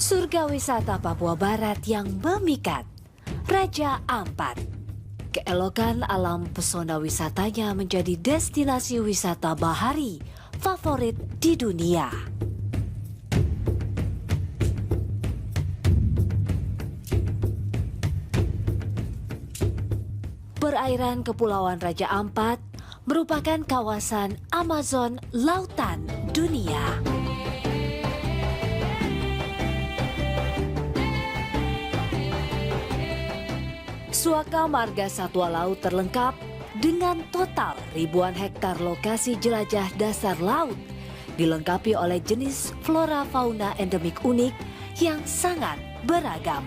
Surga wisata Papua Barat yang memikat, Raja Ampat. Keelokan alam pesona wisatanya menjadi destinasi wisata bahari favorit di dunia. Perairan Kepulauan Raja Ampat merupakan kawasan Amazon lautan dunia. Suaka Marga Satwa Laut terlengkap dengan total ribuan hektar lokasi jelajah dasar laut, dilengkapi oleh jenis flora fauna endemik unik yang sangat beragam.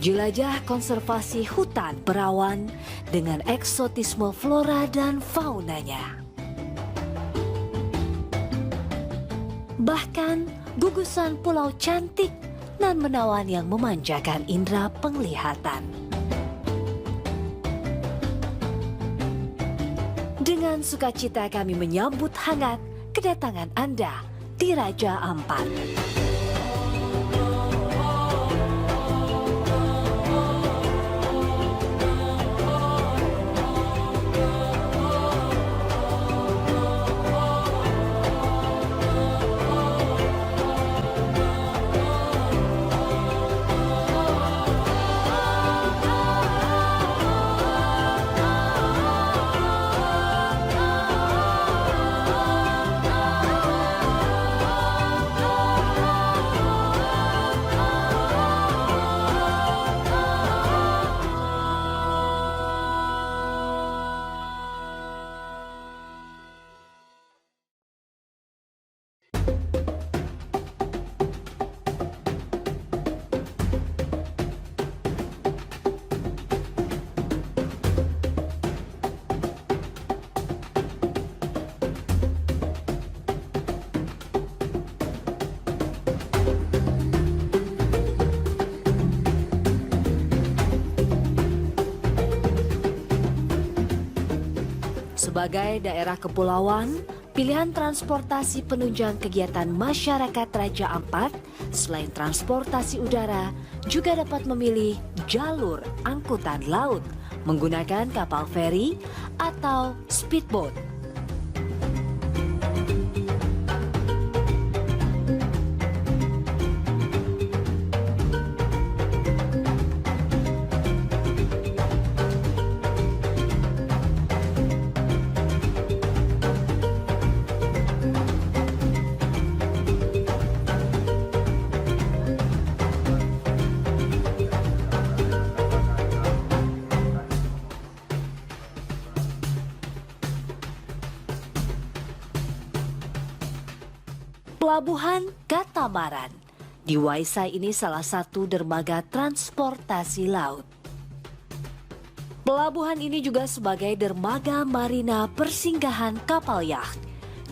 Jelajah konservasi hutan perawan dengan eksotisme flora dan faunanya. Bahkan gugusan pulau cantik nan menawan yang memanjakan indera penglihatan. Dengan sukacita kami menyambut hangat kedatangan Anda di Raja Ampat. Sebagai daerah kepulauan, pilihan transportasi penunjang kegiatan masyarakat Raja Ampat selain transportasi udara juga dapat memilih jalur angkutan laut menggunakan kapal feri atau speedboat. Pelabuhan Katamaran di Waisai ini salah satu dermaga transportasi laut. Pelabuhan ini juga sebagai dermaga marina persinggahan kapal yacht.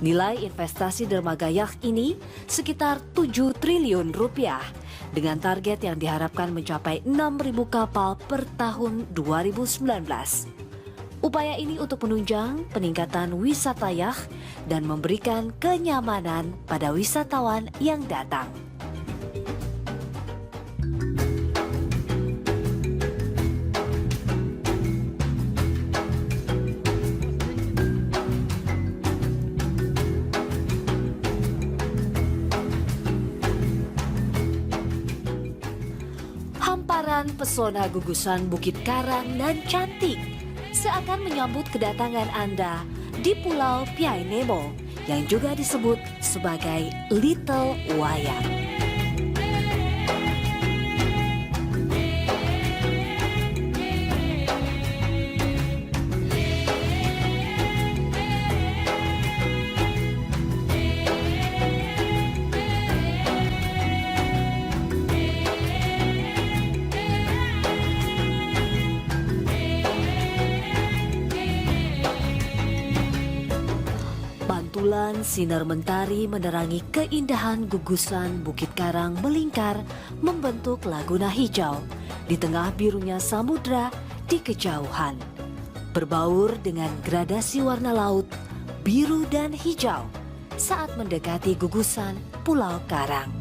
Nilai investasi dermaga yacht ini sekitar 7 triliun rupiah dengan target yang diharapkan mencapai 6.000 kapal per tahun 2019. Upaya ini untuk menunjang peningkatan wisata yacht dan memberikan kenyamanan pada wisatawan yang datang. Hamparan pesona gugusan Bukit Karang nan cantik seakan menyambut kedatangan Anda di Pulau Piai Nemo yang juga disebut sebagai Little Wayang. Pantulan sinar mentari menerangi keindahan gugusan Bukit Karang melingkar membentuk laguna hijau di tengah birunya samudra di kejauhan. berbaur dengan gradasi warna laut biru dan hijau saat mendekati gugusan Pulau Karang.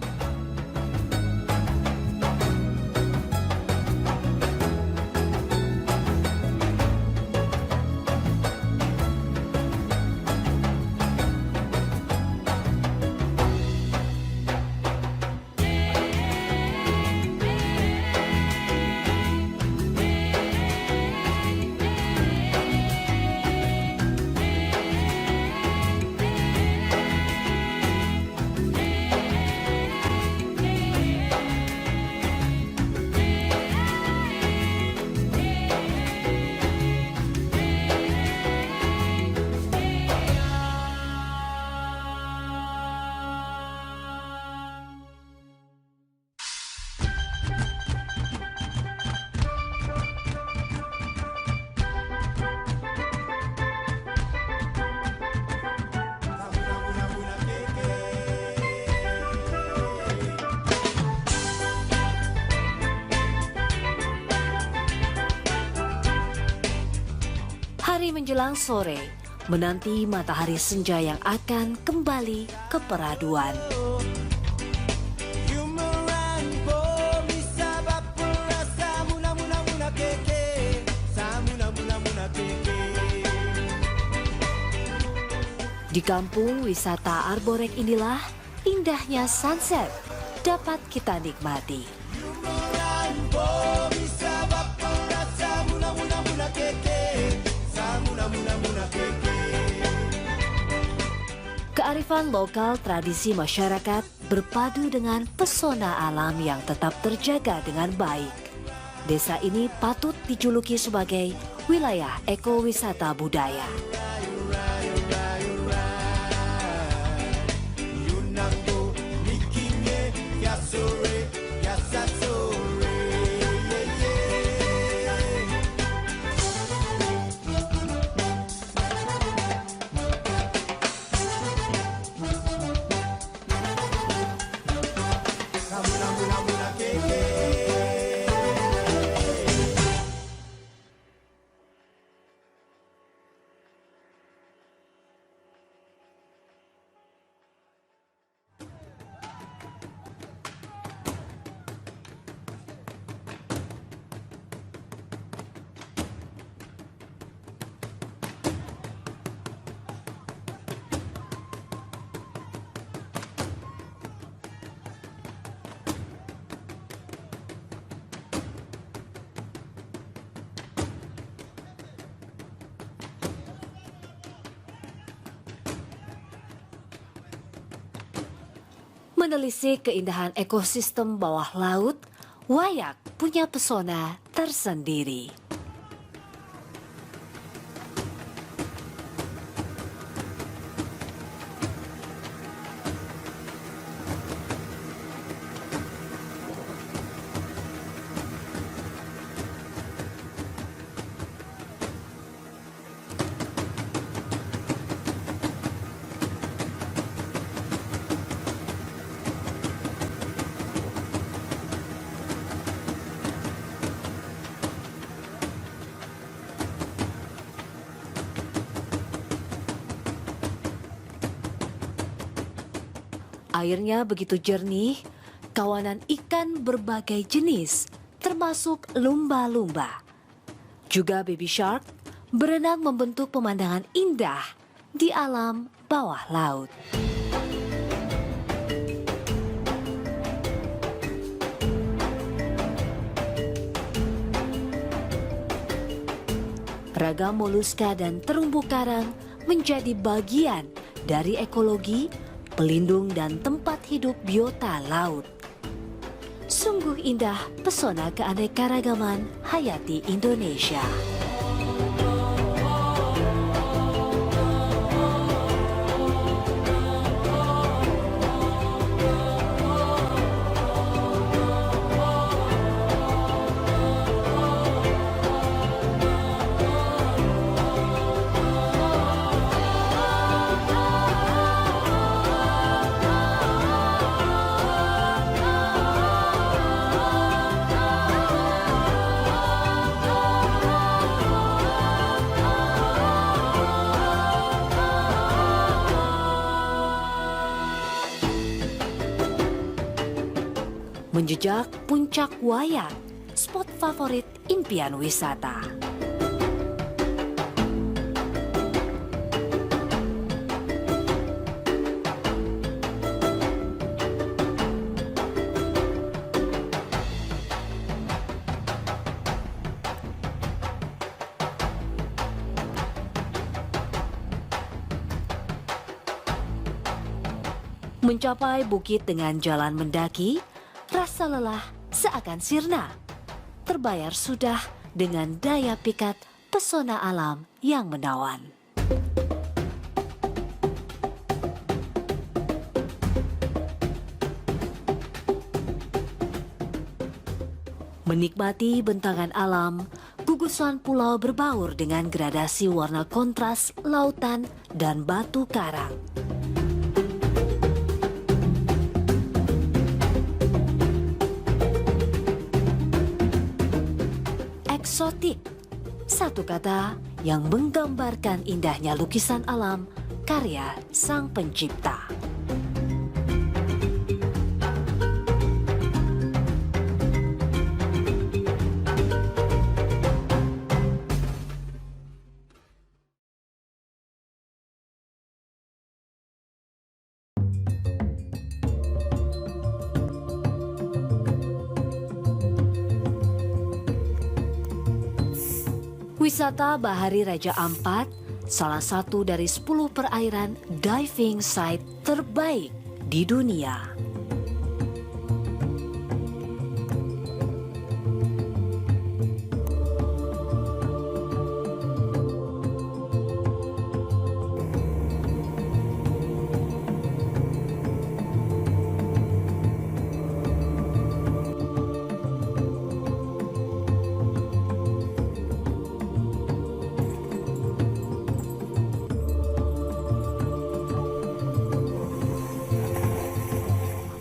Hari menjelang sore, menanti matahari senja yang akan kembali ke peraduan. Di kampung wisata Arborek inilah indahnya sunset dapat kita nikmati. Kearifan lokal tradisi masyarakat berpadu dengan pesona alam yang tetap terjaga dengan baik. Desa ini patut dijuluki sebagai wilayah ekowisata budaya. Menelisik keindahan ekosistem bawah laut, Wayak punya pesona tersendiri. Airnya begitu jernih, kawanan ikan berbagai jenis, termasuk lumba-lumba. Juga baby shark berenang membentuk pemandangan indah di alam bawah laut. Ragam moluska dan terumbu karang menjadi bagian dari ekologi, pelindung dan tempat hidup biota laut. Sungguh indah pesona keanekaragaman hayati Indonesia. menjejak puncak Wayang, spot favorit impian wisata. Mencapai bukit dengan jalan mendaki, rasa lelah seakan sirna. Terbayar sudah dengan daya pikat pesona alam yang menawan. Menikmati bentangan alam, gugusan pulau berbaur dengan gradasi warna kontras lautan dan batu karang. Eksotik, satu kata yang menggambarkan indahnya lukisan alam karya sang pencipta. Wisata Bahari Raja Ampat, salah satu dari 10 perairan diving site terbaik di dunia.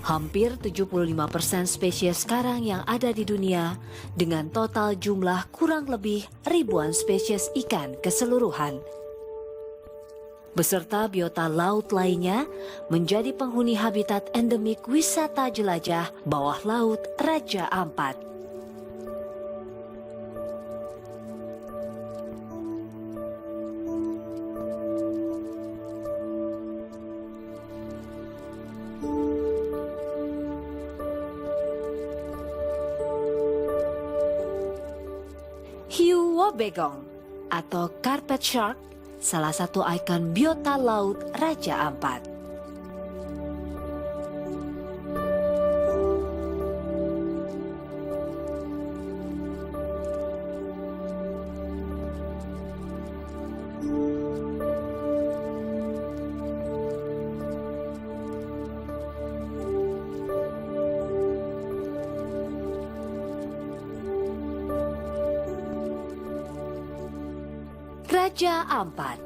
Hampir 75% spesies karang yang ada di dunia dengan total jumlah kurang lebih ribuan spesies ikan keseluruhan. Beserta biota laut lainnya menjadi penghuni habitat endemik wisata jelajah bawah laut Raja Ampat. Hiu Wobegong atau carpet shark, salah satu ikon biota laut Raja Ampat. Raja Ampat,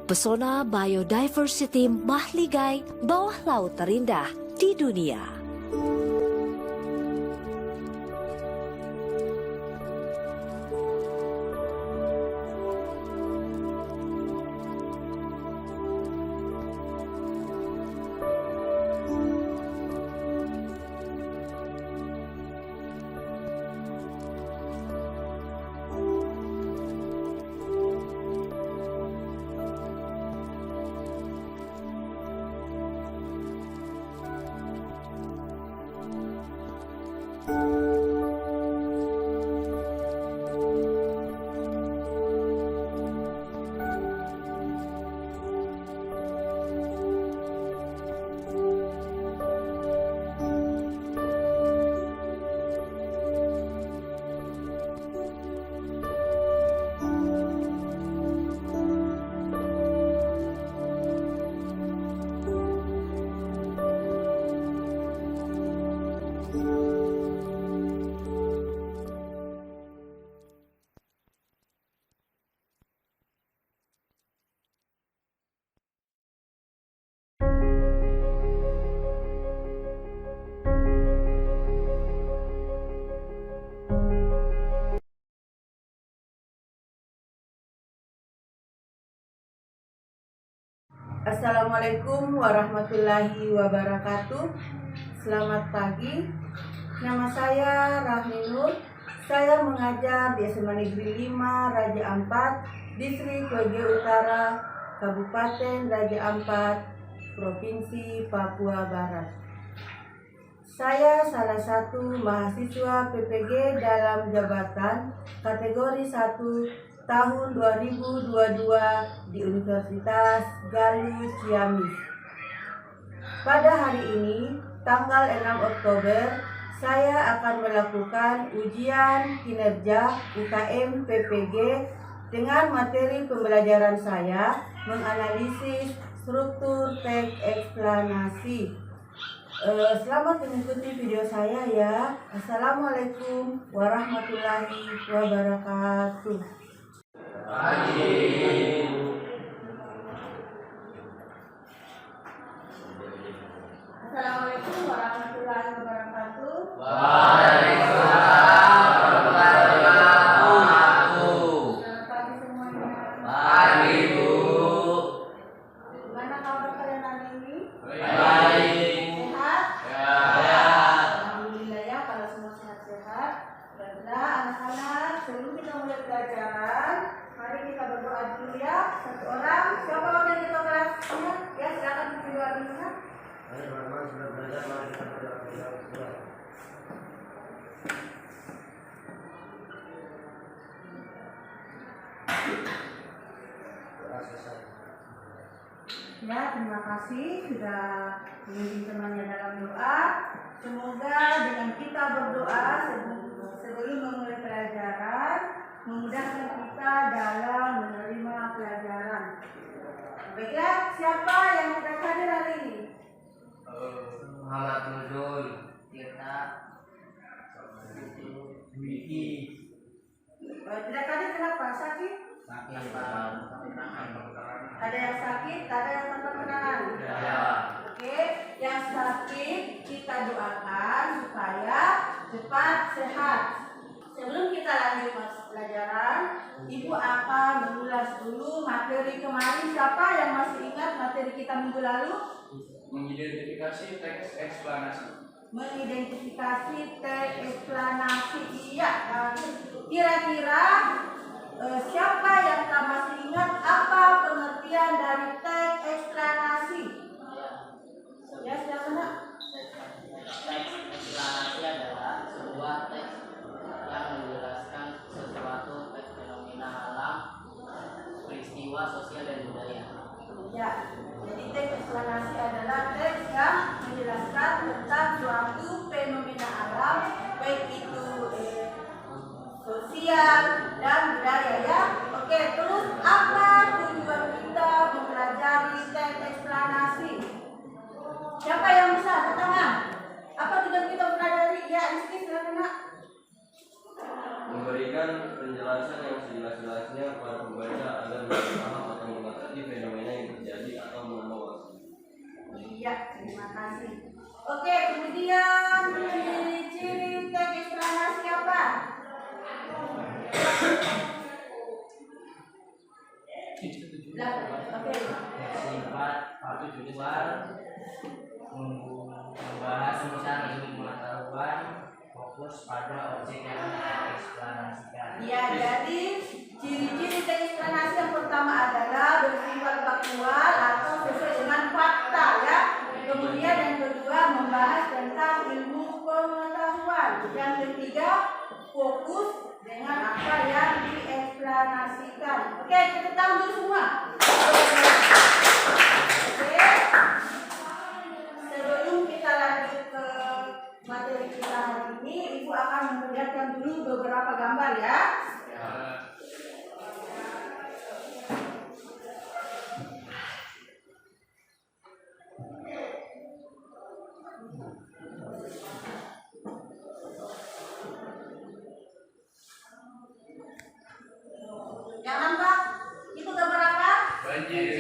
pesona biodiversity mahligai bawah laut terindah di dunia. Assalamualaikum warahmatullahi wabarakatuh. Selamat pagi. Nama saya Rahmi Nur. Saya mengajar di SMA Negeri 5 Raja Ampat, Distrik PG Utara, Kabupaten Raja Ampat, Provinsi Papua Barat. Saya salah satu mahasiswa PPG dalam jabatan kategori 1 tahun 2022 di Universitas Galuh Ciamis. Pada hari ini, tanggal 6 Oktober, saya akan melakukan ujian kinerja UKM PPG dengan materi pembelajaran saya menganalisis struktur teks eksplanasi. Selamat mengikuti video saya ya. Assalamualaikum warahmatullahi wabarakatuh. Assalamualaikum warahmatullahi wabarakatuh. Waalaikumsalam warahmatullahi wabarakatuh. Selamat pagi semuanya. Pagi, Bu. Gimana kabar kalian hari ini? Baik. Sehat? Ya. Alhamdulillah ya, kalau semua sehat-sehat. Baiklah anak-anak, sebelum kita mulai pelajaran, mari kita berdoa dulu ya. Satu orang, siapa wakil ketua kelasnya? Ya, silakan berdoa dulu ya. Ya, terima kasih sudah memimpin temannya dalam doa. Semoga dengan kita berdoa sebelum memulai pelajaran, memudahkan kita dalam menerima pelajaran. Baiklah, siapa yang sudah hadir hari ini? Muhammad Nuzul, Tirta, Wiki, Tidak hadir kenapa? Sakit? Sakit, Ada yang sakit, ada yang tenang-tenangan. Ya. Oke, yang sakit kita doakan supaya cepat sehat. Sebelum kita lanjut masuk pelajaran, Ibu akan mengulas dulu materi kemarin. Siapa yang masih ingat materi kita minggu lalu? Mengidentifikasi teks eksplanasi. Mengidentifikasi teks eksplanasi. Iya. Kira-kira siapa yang tak masih ingat apa pengertian dari teks eksplanasi? Ya, silakan Nak. Teks eksplanasi adalah sebuah teks yang menjelaskan sesuatu fenomena alam, peristiwa sosial dan budaya. Ya, jadi teks eksplanasi adalah teks yang menjelaskan tentang suatu fenomena alam, baik itu sosial dan budaya ya. Oke, terus apa tujuan kita mempelajari teks eksplanasi? Siapa yang bisa angkat tangan? Apa tujuan kita mempelajari? Ya, Rizky silakan Nak. Memberikan penjelasan yang sejelas-jelasnya kepada pembaca agar bisa paham atau mengerti fenomena yang terjadi atau mengenal. Iya, terima kasih. Oke, kemudian ciri-ciri teks eksplanasi apa? Oke. Sifat tujuan membahas tentang ilmu pengetahuan, fokus pada objek yang dieksplanasikan. Ya, jadi ciri-ciri teks eksplanasi yang pertama adalah bersifat faktual atau sesuai dengan fakta ya. Kemudian yang kedua membahas tentang ilmu pengetahuan. Yang ketiga fokus dengan apa yang dieksplanasikan. Oke, kita tahu dulu semua. Oke. Sebelum kita lanjut ke materi kita hari ini, Ibu akan memperlihatkan dulu beberapa gambar ya. Yang nampak itu gambar apa? Banjir.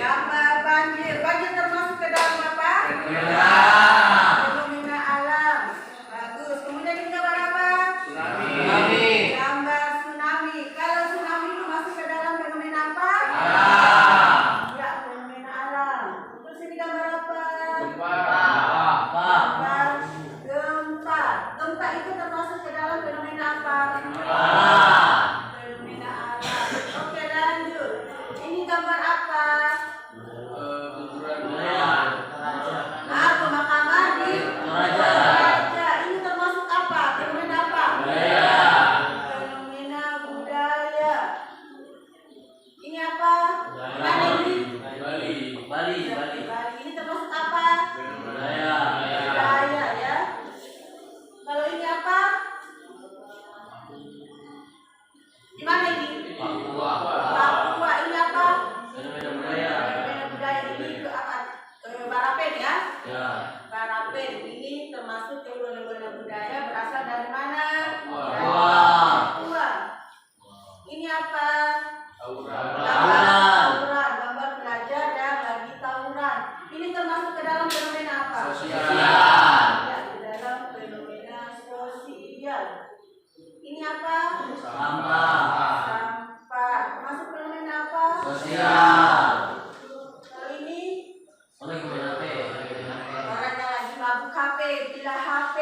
Gambar banjir. Banjir termasuk ke dalam apa? Fenomena alam. Bagus. Kemudian ini gambar apa? Tsunami. Gambar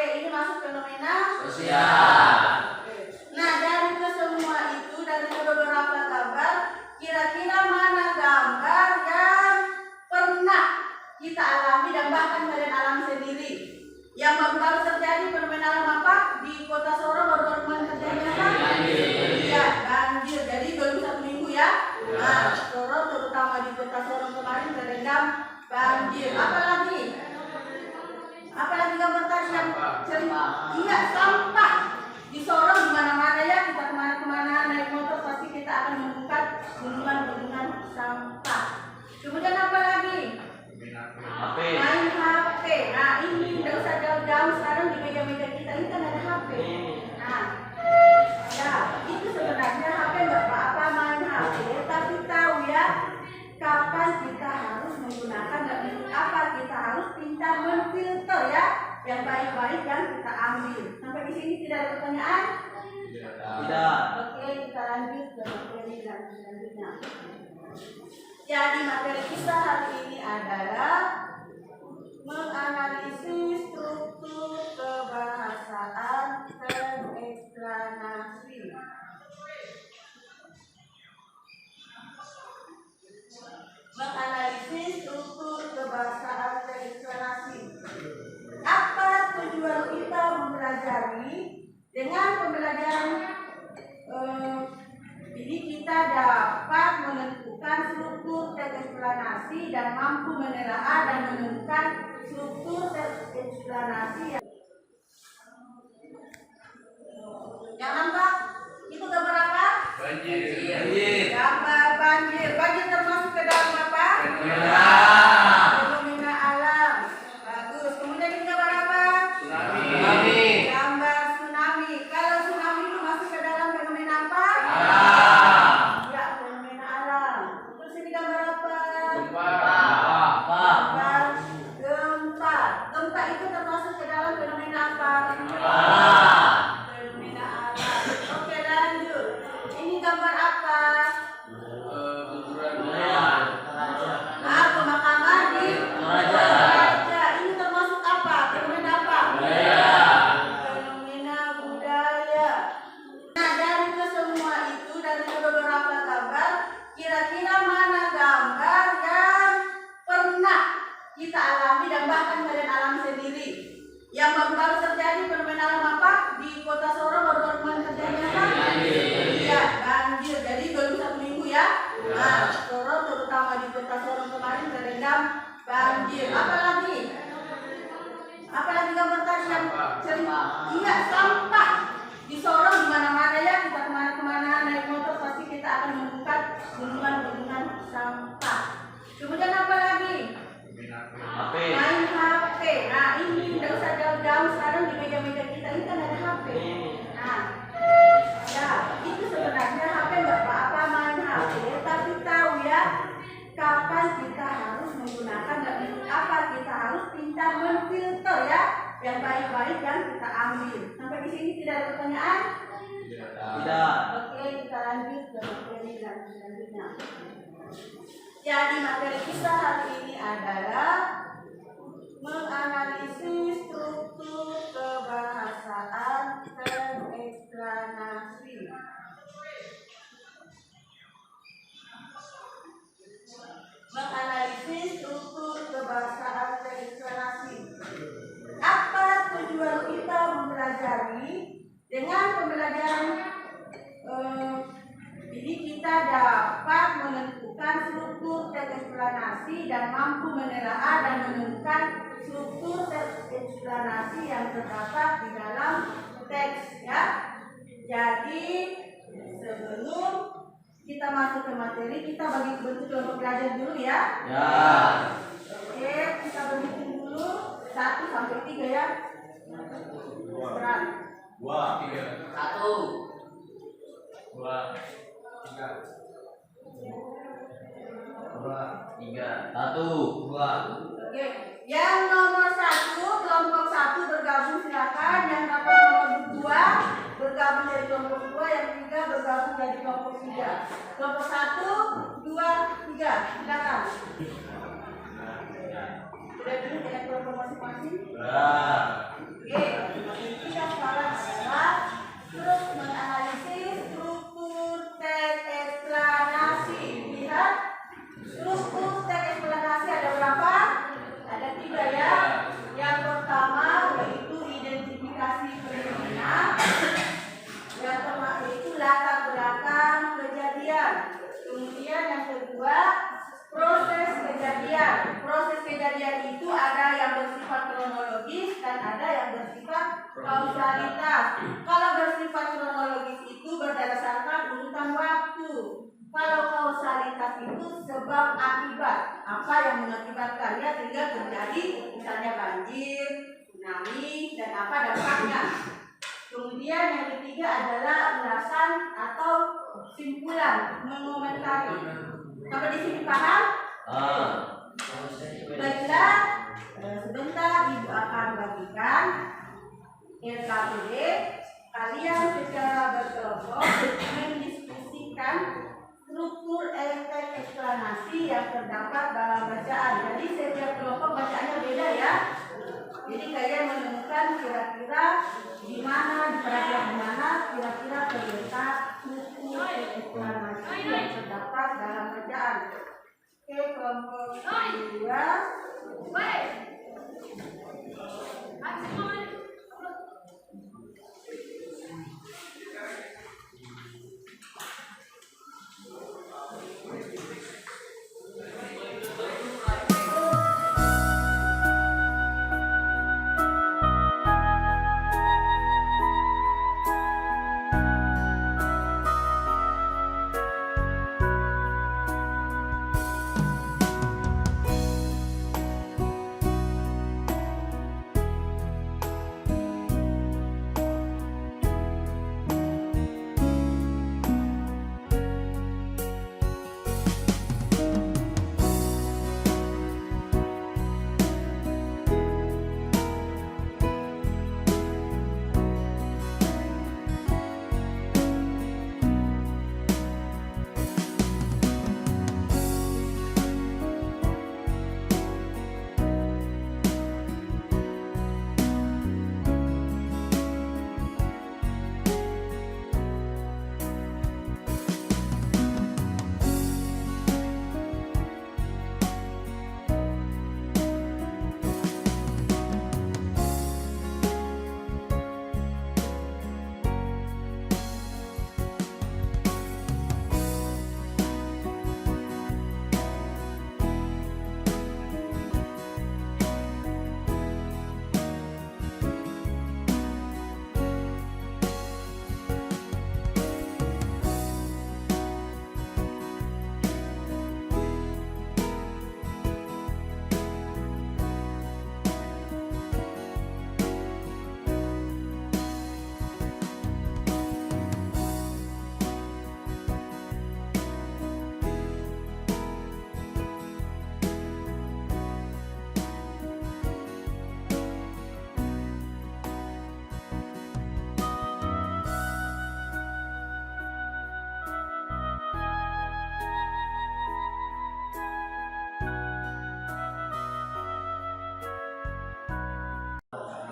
ini masuk fenomena Sosial. Nah, dari kesemua itu, dari beberapa gambar, kira-kira mana gambar yang pernah kita alami dan bahkan kalian alami sendiri? Yang baru-baru terjadi fenomena alam apa? Di kota Sorong baru-baru kemarin terjadi apa? Iya, banjir. Jadi belum 1 minggu ya. Nah, Sorong terutama di kota Sorong kemarin terendam banjir. Apalagi gambar tadi yang sering? Iya, sampah. Di Sorong di mana-mana ya, kita kemana-kemana naik motor pasti kita akan menemukan gunungan-gunungan sampah. Kemudian apa lagi? HP. Main HP. Nah, ini tidak usah jauh-jauh, sekarang di meja-meja kita ini kan ada HP. Nah, ya itu sebenarnya HP nggak apa-apa main HP, tapi tahu ya kapan kita harus menggunakan dan apa kita harus pintar memfilter ya yang baik-baik yang kita ambil. Sampai di sini tidak ada pertanyaan? Tidak. Oke, kita lanjut ke materi selanjutnya. Jadi materi kita hari ini adalah menganalisis struktur kebahasaan dan eksplanasi. Menganalisis struktur kebahasaan dan eksplanasi. Apa tujuan kita mempelajari? Dengan pembelajaran ini kita dapat menentukan struktur teks eksplanasi dan mampu menelaah dan menemukan struktur teks eksplanasi yang nampak itu gambar apa? Banjir. Gambar banjir. Banjir termasuk ke dalam apa? Fenomena alam. Bagus. Kemudian ini gambar apa? Tsunami. Gambar tsunami. Kalau tsunami itu masuk ke dalam fenomena apa? Ya, fenomena alam. Terus ini gambar apa? Gempa. Gambar gempa. Gempa itu termasuk ke dalam fenomena apa? Fenomena alam. Oke, lanjut. Ini gambar apa? Guguran. Nah, pemakaman di Toraja. Ini termasuk apa? Fenomena apa? Fenomena budaya. Nah, dari kesemua itu, dari beberapa gambar, kira-kira mana gambar yang pernah kita alami dan bahkan kalian alami sendiri? Yang baru-baru terjadi fenomena alam apa? Di kota Sorong baru-baru kemarin terjadi apa? Iya, banjir. Jadi belum 1 minggu ya. Nah, Sorong terutama di kota Sorong kemarin terendam banjir. Apalagi gambar tadi yang sering? Iya, sampah. Di Sorong di mana-mana ya, kita kemana-kemana naik motor pasti kita akan menemukan gunungan-gunungan sampah. Kemudian apa lagi? HP. Main HP. Nah, ini tidak usah jauh-jauh, sekarang di meja-meja kita ini kan ada HP. Nah, ya itu sebenarnya HP nggak apa-apa main HP, tapi tahu ya kapan kita harus menggunakan dan apa kita harus pintar memfilter ya yang baik-baik yang kita ambil. Sampai di sini tidak ada pertanyaan? Tidak. Oke, kita lanjut ke materi selanjutnya. Jadi materi kita hari ini adalah menganalisis struktur kebahasaan dan eksplanasi. Menganalisis struktur kebahasaan dan eksplanasi. Apa tujuan kita mempelajari? Dengan pembelajaran ini kita dapat menentukan struktur teks eksplanasi dan mampu menelaah dan menemukan struktur teks eksplanasi yang terdapat di dalam teks ya. Jadi sebelum kita masuk ke materi, kita bagi bentuk kelompok belajar dulu ya. Ya. Oke, kita berhitung dulu 1 sampai 3 ya. Berat. 2, 3. 1, 2, 3. 3, 1, 2. Oke, yang nomor 1 kelompok 1 bergabung silakan, yang nomor 2 bergabung jadi kelompok 2, yang 3 bergabung jadi kelompok 3. Kelompok 1, 2, 3 silakan. Sudah dulu dengan kelompok masing-masing. Ya. Oke. yang bersifat kausalitas. Kalau bersifat kronologis itu berdasarkan urutan waktu. Kalau kausalitas itu sebab akibat, apa yang mengakibatkan ya sehingga terjadi misalnya banjir, tsunami, dan apa dampaknya. Kemudian yang ketiga adalah ulasan atau simpulan, mengomentari. Sampai di sini paham? Baiklah, sebentar Ibu akan bagikan LKPD. Kalian secara berkelompok mendiskusikan struktur eksplanasi yang terdapat dalam bacaan. Jadi setiap kelompok bacaannya beda ya. Jadi kalian menemukan kira-kira di mana, di paragraf di mana kira-kira terletak struktur eksplanasi yang terdapat dalam bacaan. Oke, kelompok kedua.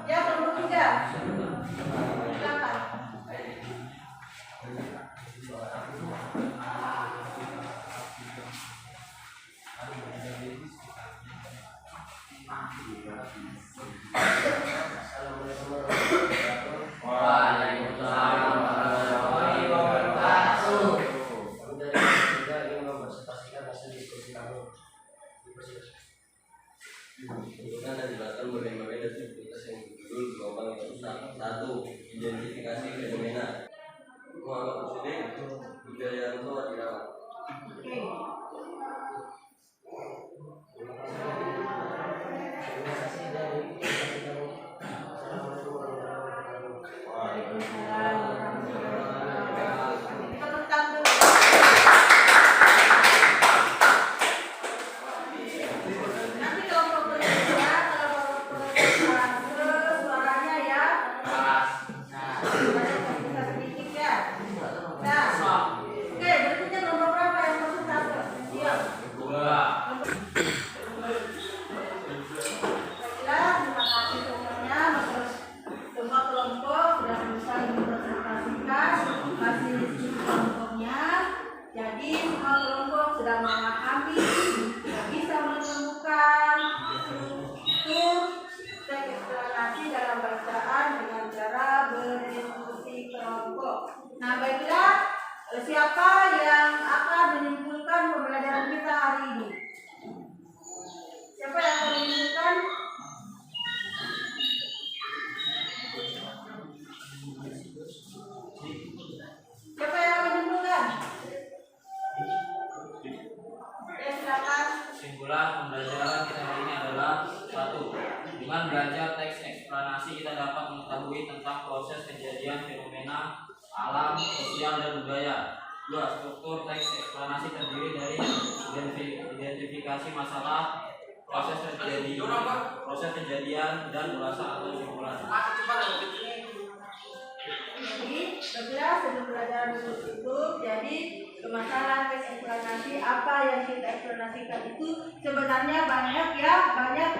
Ya, kelompok tiga. Silakan. Waalaikumsalam warahmatullahi wabarakatuh. Juga ingin mempresentasikan hasil diskusi kami. Tentukan dan jelaskan berbagai dari aktivitas yang berjudul gelombang yang rusak. 1. Identifikasi fenomena. Muhammad Rusudin, Wijayanto Adirawan. Oke. Terima kasih dari diskusi kami. Assalamualaikum warahmatullahi wabarakatuh. Waalaikumsalam warahmatullahi wabarakatuh. Kita tentang dulu. Nanti kelompok kedua, kalau kelompok suaranya ya. Bisa sedikit ya. Nah, oke, berikutnya kelompok berapa yang persentase? Siap. Baiklah, terima kasih semuanya. Semua kelompok sudah selesai mempresentasikan hasil diskusi kelompoknya. Jadi semua kelompok sudah memahami dan bisa menemukan struktur teks eksplanasi dalam bacaan dengan cara berdiskusi kelompok. Nah, baiklah, siapa yang akan menyimpulkan pembelajaran kita hari ini? Siapa yang akan menyimpulkan? mengetahui tentang proses kejadian fenomena alam, sosial, dan budaya. 2. Struktur teks eksplanasi terdiri dari identifikasi masalah, proses kejadian, dan ulasan atau simpulan. Jadi, sebelum pelajaran itu, jadi permasalahan teks eksplanasi apa yang kita eksplanasikan itu sebenarnya banyak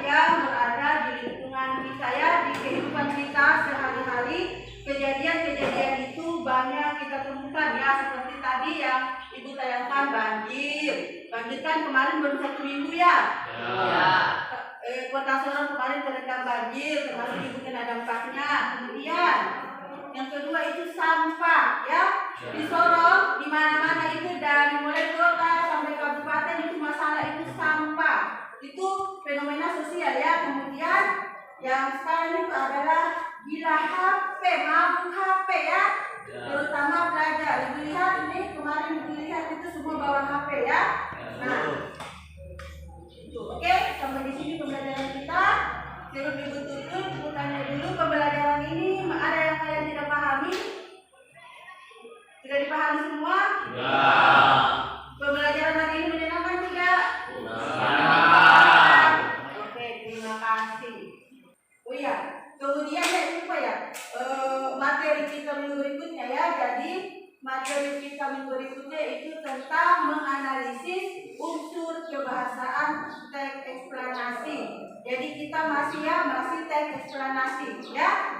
yang berada di lingkungan kita ya, di kehidupan kita sehari-hari. Kejadian-kejadian itu banyak kita temukan ya, seperti tadi yang Ibu tayangkan banjir kan kemarin baru 1 minggu ya. Kota Sorong kemarin terendam banjir, termasuk Ibu kena dampaknya. Kemudian yang kedua itu sampah ya. Di Sorong di mana-mana itu dari mulai kota sampai kabupaten itu masalah itu sampah. Itu fenomena sosial ya. Kemudian yang sekarang itu adalah gila HP, mabuk HP ya. Terutama pelajar. Ibu lihat ini kemarin Ibu lihat itu semua bawa HP ya. Nah, oke, sampai di sini pembelajaran kita. Terus Ibu tutup, Ibu tanya dulu pembelajaran ini ada yang kalian tidak pahami? Sudah dipahami semua? Sudah. Pembelajaran hari ini menyenangkan tidak? Sudah. Oke, terima kasih. Oh iya, kemudian saya lupa ya, materi kita minggu berikutnya ya. Jadi materi kita minggu berikutnya itu tentang menganalisis unsur kebahasaan teks eksplanasi. Jadi kita masih teks eksplanasi ya.